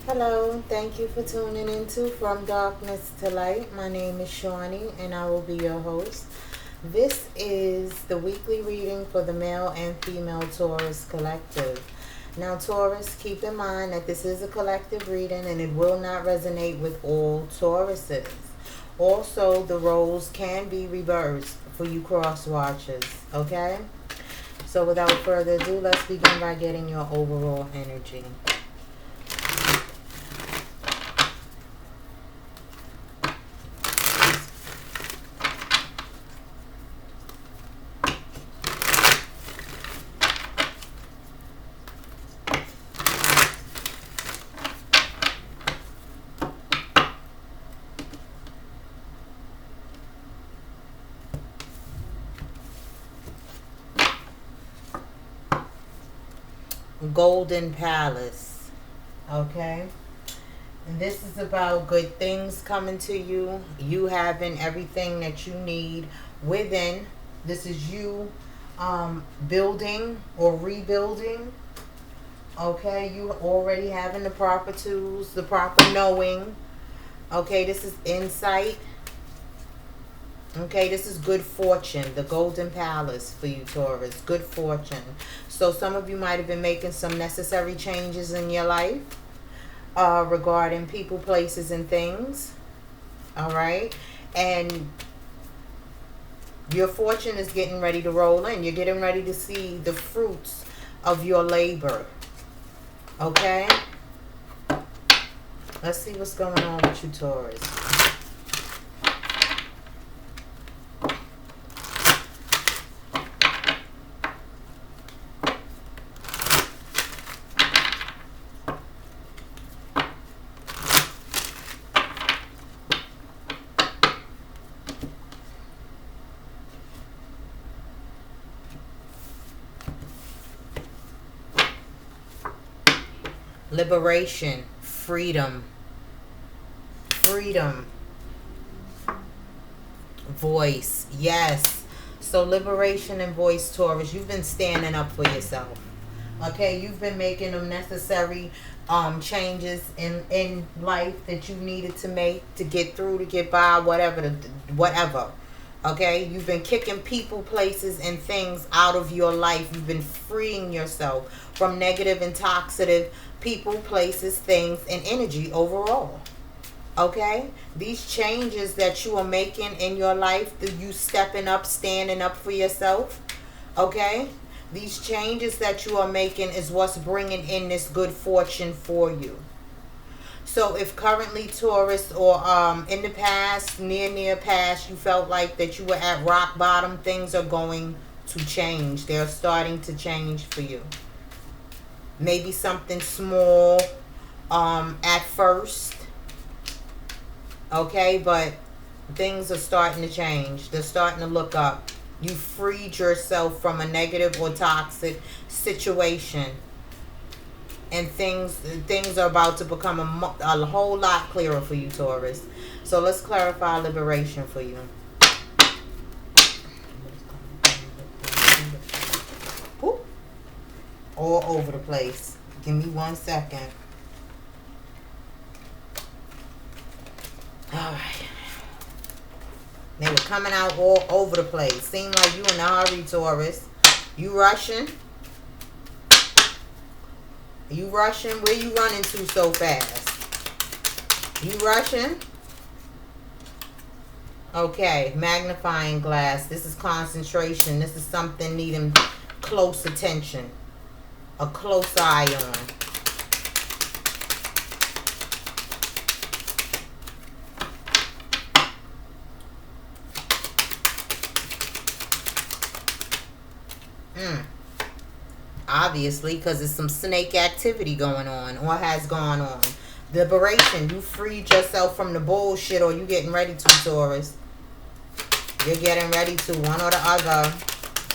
Hello, thank you for tuning into From Darkness to Light. My name is Chaunie and I will be your host. This is the weekly reading for the male and female Taurus collective. Now, Taurus, keep in mind that this is a collective reading and it will not resonate with all Tauruses. Also, the roles can be reversed for you cross watchers, okay? So, without further ado, let's begin by getting your overall energy. Golden Palace. Okay? And this is about good things coming to you. You having everything that you need within. This is you building or rebuilding. Okay? You already having the proper tools, the proper knowing. Okay? This is insight. Okay, this is good fortune, the Golden Palace for you, Taurus. Good fortune. So some of you might have been making some necessary changes in your life regarding people, places, and things. All right. And your fortune is getting ready to roll in. You're getting ready to see the fruits of your labor. Okay. Let's see what's going on with you, Taurus. Liberation, freedom, freedom, voice, yes. So liberation and voice, Taurus, you've been standing up for yourself. Okay, you've been making them necessary changes in life that you needed to make to get through, to get by, whatever. Okay, you've been kicking people, places, and things out of your life. You've been freeing yourself from negative and toxic people, places, things, and energy overall. Okay, these changes that you are making in your life, you stepping up, standing up for yourself. Okay, these changes that you are making is what's bringing in this good fortune for you. So if currently, Taurus, or in the past, near past, you felt like that you were at rock bottom, things are going to change. They're starting to change for you. Maybe something small at first. Okay, but things are starting to change. They're starting to look up. You freed yourself from a negative or toxic situation. And things are about to become a whole lot clearer for you, Taurus. So let's clarify liberation for you. Whoop. All over the place. Give me 1 second. Alright. They were coming out all over the place. Seemed like you in a hurry, Taurus. You rushing? You rushing? Where you running to so fast? You rushing? Okay, magnifying glass. This is concentration. This is something needing close attention. A close eye on. Obviously, because there's some snake activity going on or has gone on. Liberation. You freed yourself from the bullshit, or you getting ready to, Taurus. You're getting ready to, one or the other.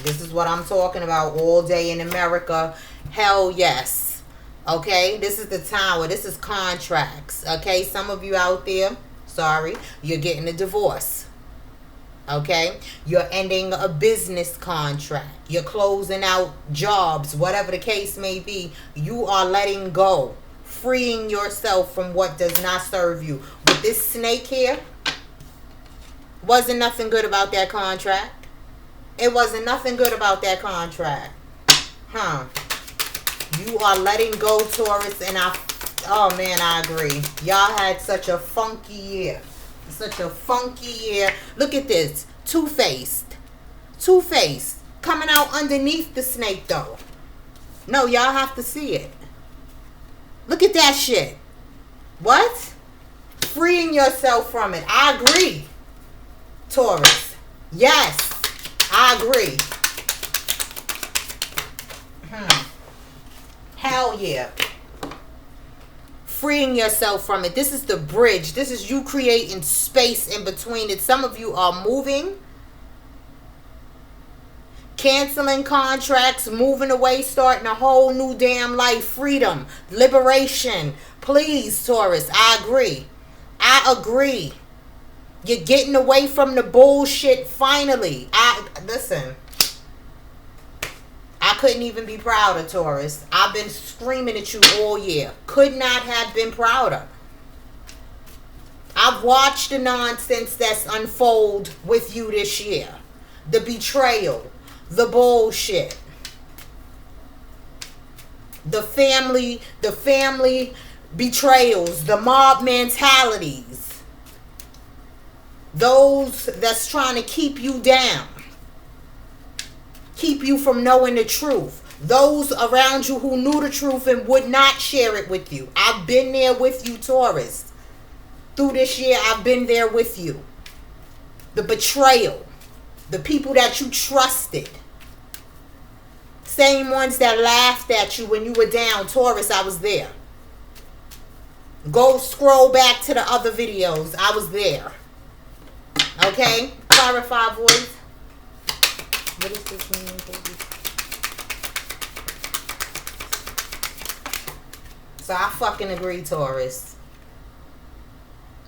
This is what I'm talking about all day in America. Hell yes. Okay? This is the Tower. This is contracts. Okay? Some of you out there, sorry, you're getting a divorce. Okay, you're ending a business contract, you're closing out jobs, whatever the case may be. You are letting go freeing yourself from what does not serve you. With this snake here, wasn't nothing good about that contract. It wasn't nothing good about that contract. Huh. You are letting go, Taurus, and oh man, I agree. Y'all had such a funky year. Such a funky year. Look at this. Two-faced. Two-faced. Coming out underneath the snake, though. No, y'all have to see it. Look at that shit. What? Freeing yourself from it. I agree, Taurus. Yes, I agree. Hell yeah. Freeing yourself from it. This is the bridge. This is you creating space in between it. Some of you are moving, canceling contracts, moving away, starting a whole new damn life. Freedom, liberation. Please, Taurus, I agree. I agree. You're getting away from the bullshit finally. Listen. I couldn't even be prouder, Taurus. I've been screaming at you all year. Could not have been prouder. I've watched the nonsense that's unfold with you this year. The betrayal. The bullshit. The family betrayals. The mob mentalities. Those that's trying to keep you down. Keep you from knowing the truth. Those around you who knew the truth and would not share it with you. I've been there with you, Taurus. Through this year, I've been there with you. The betrayal. The people that you trusted. Same ones that laughed at you when you were down. Taurus, I was there. Go scroll back to the other videos. I was there. Okay? Clarify, voice. What does this mean, baby? So I fucking agree, Taurus.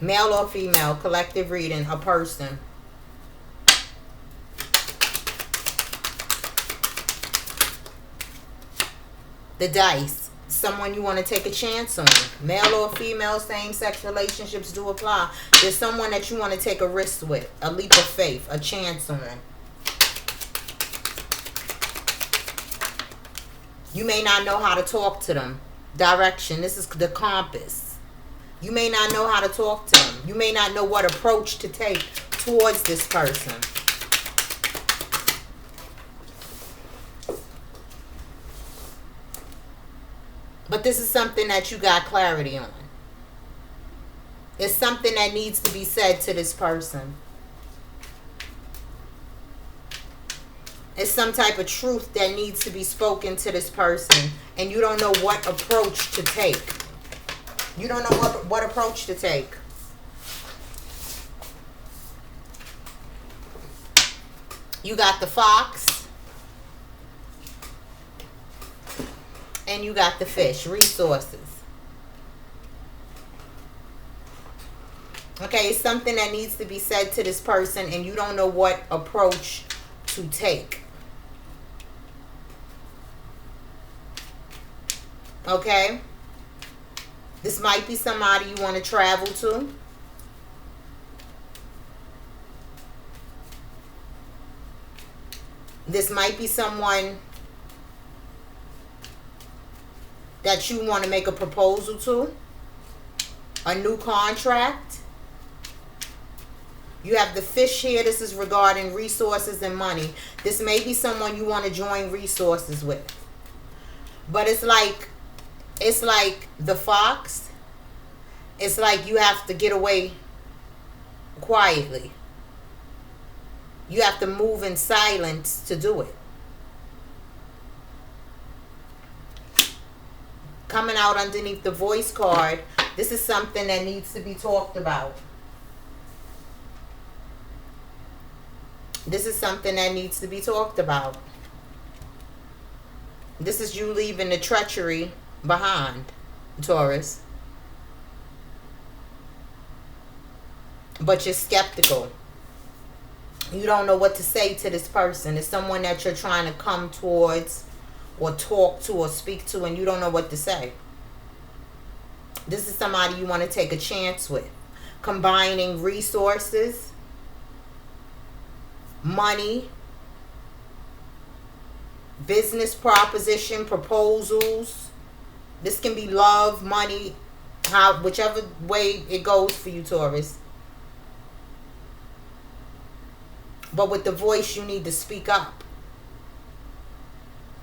Male or female, collective reading, a person. The dice. Someone you want to take a chance on. Male or female, same-sex relationships do apply. There's someone that you want to take a risk with. A leap of faith. A chance on. You may not know how to talk to them. Direction. This is the compass. You may not know how to talk to them. You may not know what approach to take towards this person. But this is something that you got clarity on. It's something that needs to be said to this person. It's some type of truth that needs to be spoken to this person. And you don't know what approach to take. You don't know what approach to take. You got the fox. And you got the fish. Resources. Okay, it's something that needs to be said to this person. And you don't know what approach to take. Okay? This might be somebody you want to travel to. This might be someone that you want to make a proposal to. A new contract. You have the fish here. This is regarding resources and money. This may be someone you want to join resources with. But it's like the fox. It's like you have to get away quietly. You have to move in silence to do it. Coming out underneath the voice card, this is something that needs to be talked about. This is something that needs to be talked about. This is you leaving the treachery behind, Taurus. But you're skeptical. You don't know what to say to this person. It's someone that you're trying to come towards or talk to or speak to, and you don't know what to say. This is somebody you want to take a chance with. Combining resources, money, business proposition, proposals. This can be love, money, whichever way it goes for you, Taurus. But with the voice, you need to speak up.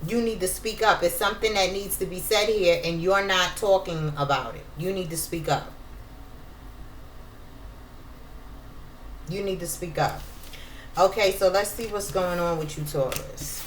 You need to speak up. It's something that needs to be said here, and you're not talking about it. You need to speak up. You need to speak up. Okay, so let's see what's going on with you, Taurus.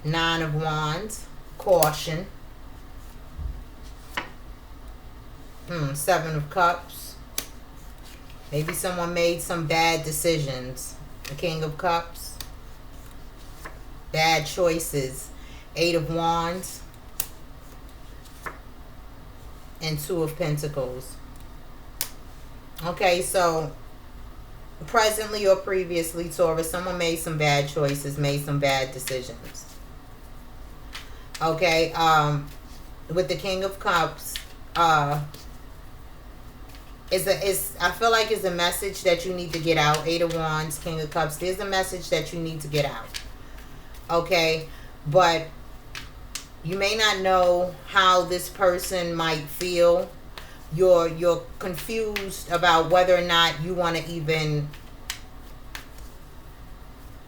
Nine of Wands, caution. Seven of Cups. Maybe someone made some bad decisions. The King of Cups. Bad choices. Eight of Wands. And Two of Pentacles. Okay, so presently or previously, Taurus, someone made some bad choices, made some bad decisions. Okay, with the King of Cups, I feel like it's a message that you need to get out. Eight of Wands, King of Cups. There's a message that you need to get out. Okay, but you may not know how this person might feel. You're confused about whether or not you want to even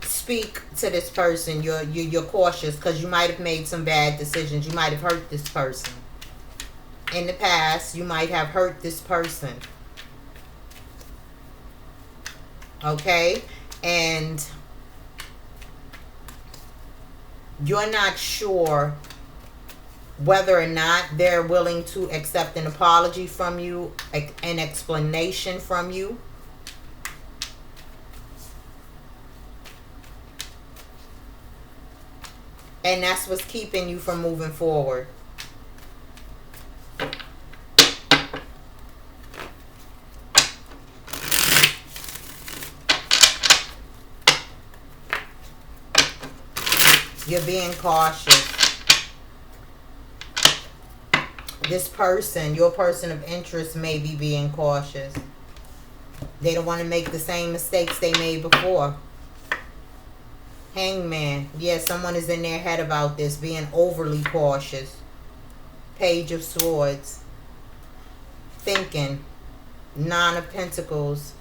speak to this person. You're cautious because you might have made some bad decisions. You might have hurt this person in the past. You might have hurt this person. Okay, and you're not sure whether or not they're willing to accept an apology from you, an explanation from you. And that's what's keeping you from moving forward. You're being cautious. This person, your person of interest, may be being cautious. They don't want to make the same mistakes they made before. Hangman. Yeah, someone is in their head about this, being overly cautious. Page of Swords. Thinking. Nine of Pentacles.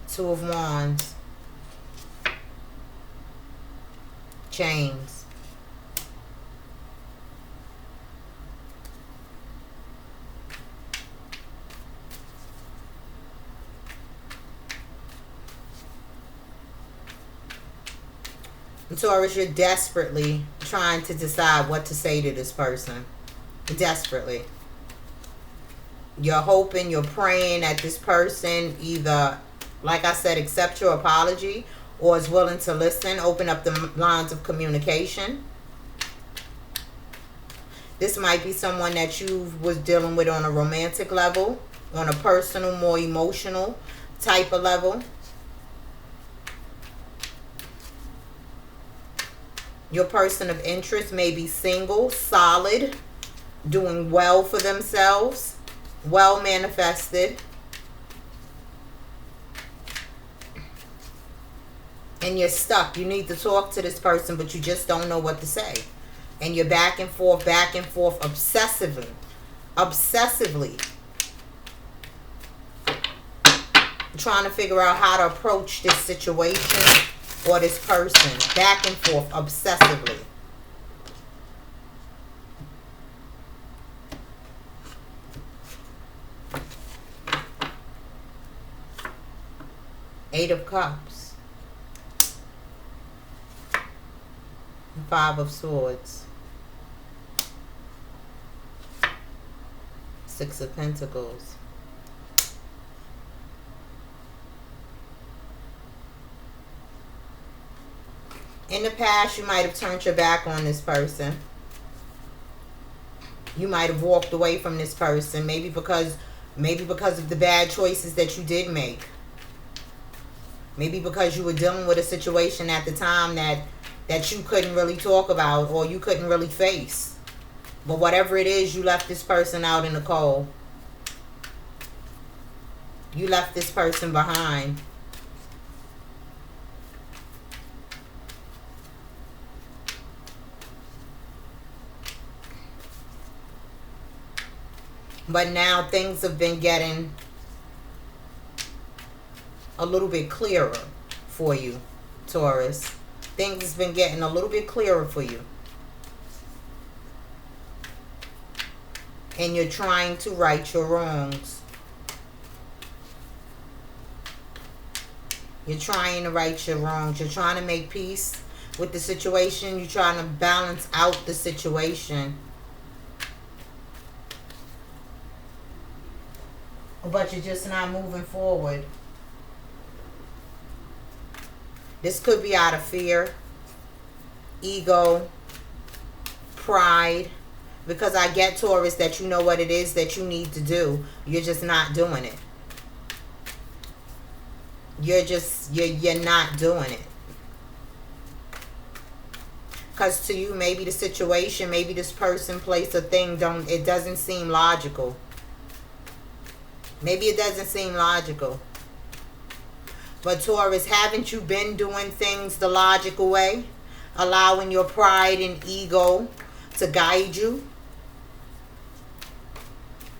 Two of Wands. Chains. Taurus, you're desperately trying to decide what to say to this person. Desperately. You're hoping, you're praying that this person either, like I said, accept your apology or is willing to listen, open up the lines of communication. This might be someone that you was dealing with on a romantic level, on a personal, more emotional type of level. Your person of interest may be single, solid, doing well for themselves, well manifested. And you're stuck. You need to talk to this person, but you just don't know what to say. And you're back and forth, obsessively. Trying to figure out how to approach this situation or this person. Back and forth, obsessively. Eight of Cups. Five of Swords. Six of Pentacles. In the past, you might have turned your back on this person. You might have walked away from this person, maybe because of the bad choices that you did make. Maybe because you were dealing with a situation at the time that you couldn't really talk about or you couldn't really face. But whatever it is, you left this person out in the cold. You left this person behind. But now things have been getting a little bit clearer for you, Taurus. Things have been getting a little bit clearer for you. And you're trying to right your wrongs. You're trying to right your wrongs. You're trying to make peace with the situation. You're trying to balance out the situation. But you're just not moving forward. This could be out of fear, ego, pride. Because I get, Taurus, that you know what it is that you need to do. You're just not doing it. You're not doing it. Because to you, maybe the situation, maybe this person, place, or thing, it doesn't seem logical. Maybe it doesn't seem logical. But Taurus, haven't you been doing things the logical way? Allowing your pride and ego to guide you?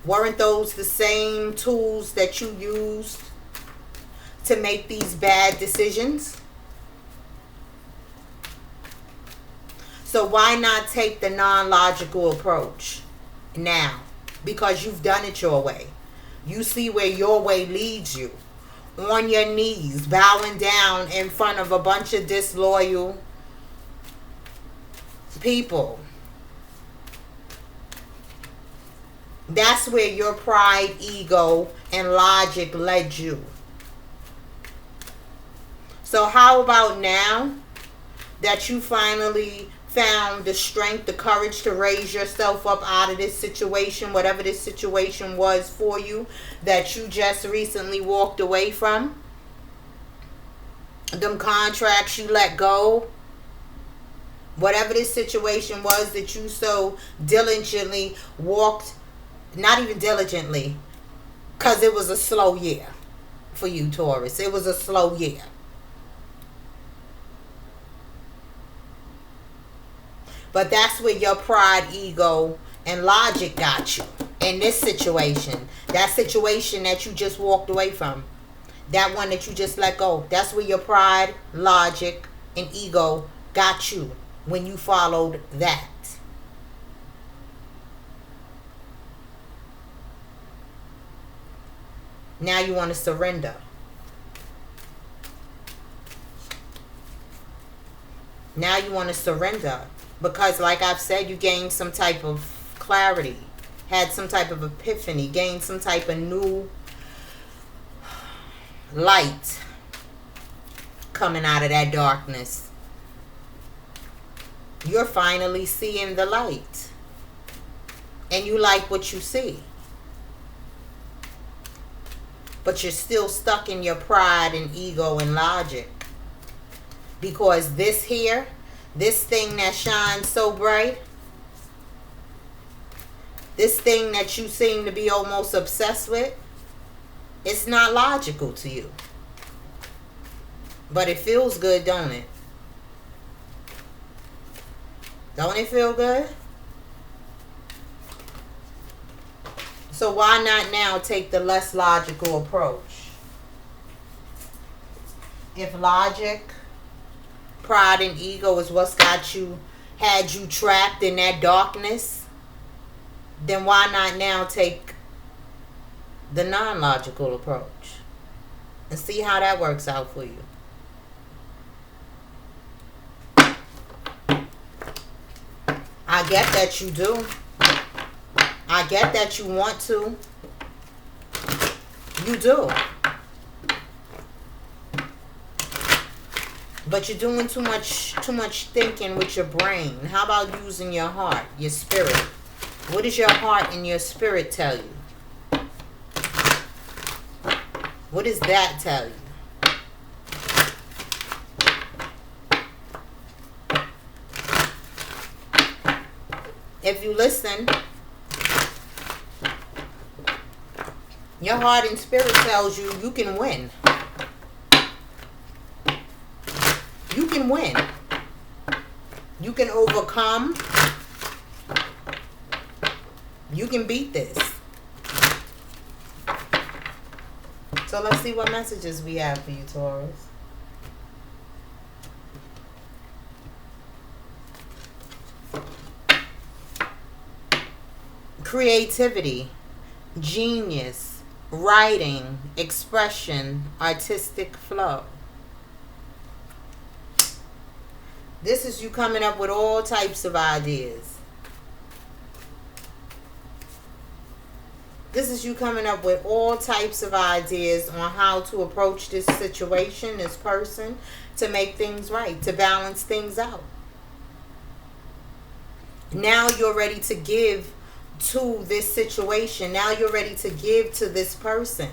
Weren't those the same tools that you used to make these bad decisions? So why not take the non-logical approach now? Because you've done it your way. You see where your way leads you. On your knees, bowing down in front of a bunch of disloyal people. That's where your pride, ego, and logic led you. So how about now that you finally found the strength, the courage to raise yourself up out of this situation, whatever this situation was for you, that you just recently walked away from? Them contracts you let go. Whatever this situation was that you so diligently walked, not even diligently, because it was a slow year for you, Taurus. It was a slow year. But that's where your pride, ego, and logic got you in this situation. That situation that you just walked away from. That one that you just let go. That's where your pride, logic, and ego got you when you followed that. Now you want to surrender. Now you want to surrender. Because like I've said, you gained some type of clarity. Had some type of epiphany. Gained some type of new light coming out of that darkness. You're finally seeing the light. And you like what you see. But you're still stuck in your pride and ego and logic. Because this here, this thing that shines so bright, this thing that you seem to be almost obsessed with, it's not logical to you. But it feels good, don't it? Don't it feel good? So why not now take the less logical approach? If logic, pride, and ego is what's had you trapped in that darkness, then why not now take the non-logical approach? and see how that works out for you. I get that you do. I get that you want to. You do. But you're doing too much thinking with your brain. How about using your heart, your spirit? What does your heart and your spirit tell you? What does that tell you? If you listen, your heart and spirit tells you you can win. You can win. You can overcome. You can beat this. So let's see what messages we have for you, Taurus. Creativity, genius, writing, expression, artistic flow. This is you coming up with all types of ideas. This is you coming up with all types of ideas on how to approach this situation, this person, to make things right, to balance things out. Now you're ready to give to this situation. Now you're ready to give to this person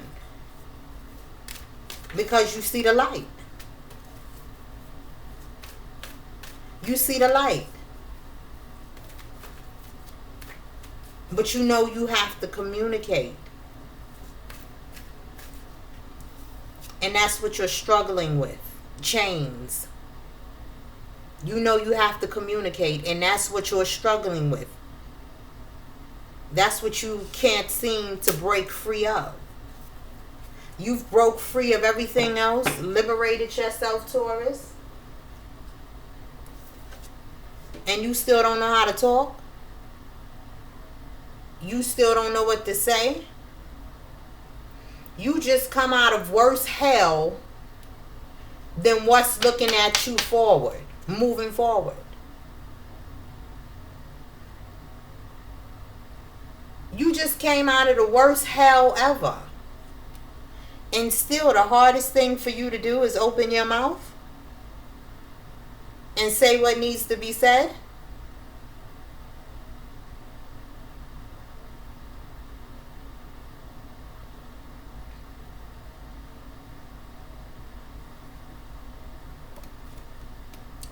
because you see the light. You see the light. But you know you have to communicate. And that's what you're struggling with. Chains. You know you have to communicate, and that's what you're struggling with. That's what you can't seem to break free of. You've broke free of everything else, liberated yourself, Taurus. And you still don't know how to talk? You still don't know what to say? You just come out of worse hell than what's looking at you forward, moving forward. You just came out of the worst hell ever. And still the hardest thing for you to do is open your mouth and say what needs to be said.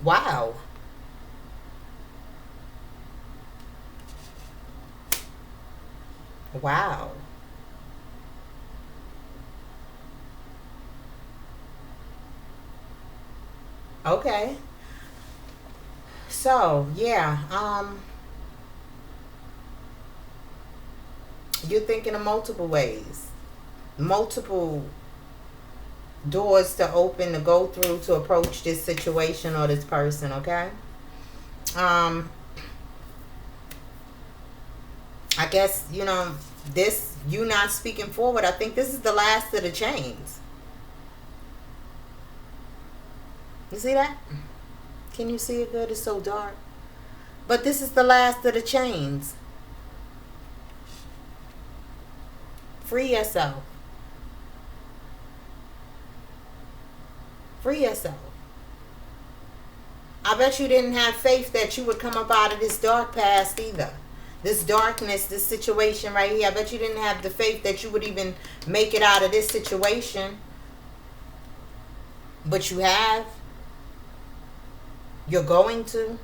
Wow. Wow. Okay. So, yeah, you're thinking of multiple ways. Multiple doors to open, to go through, to approach this situation or this person, okay? I guess, you know, this, you not speaking forward, I think this is the last of the chains. You see that? Can you see it good? It's so dark. But this is the last of the chains. Free yourself. Free yourself. I bet you didn't have faith that you would come up out of this dark past either. This darkness, this situation right here. I bet you didn't have the faith that you would even make it out of this situation. But you have. You're going to.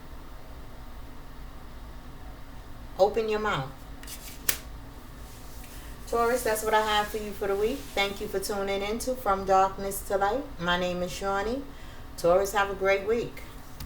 Open your mouth. Taurus, that's what I have for you for the week. Thank you for tuning into From Darkness to Light. My name is Chaunie. Taurus, have a great week.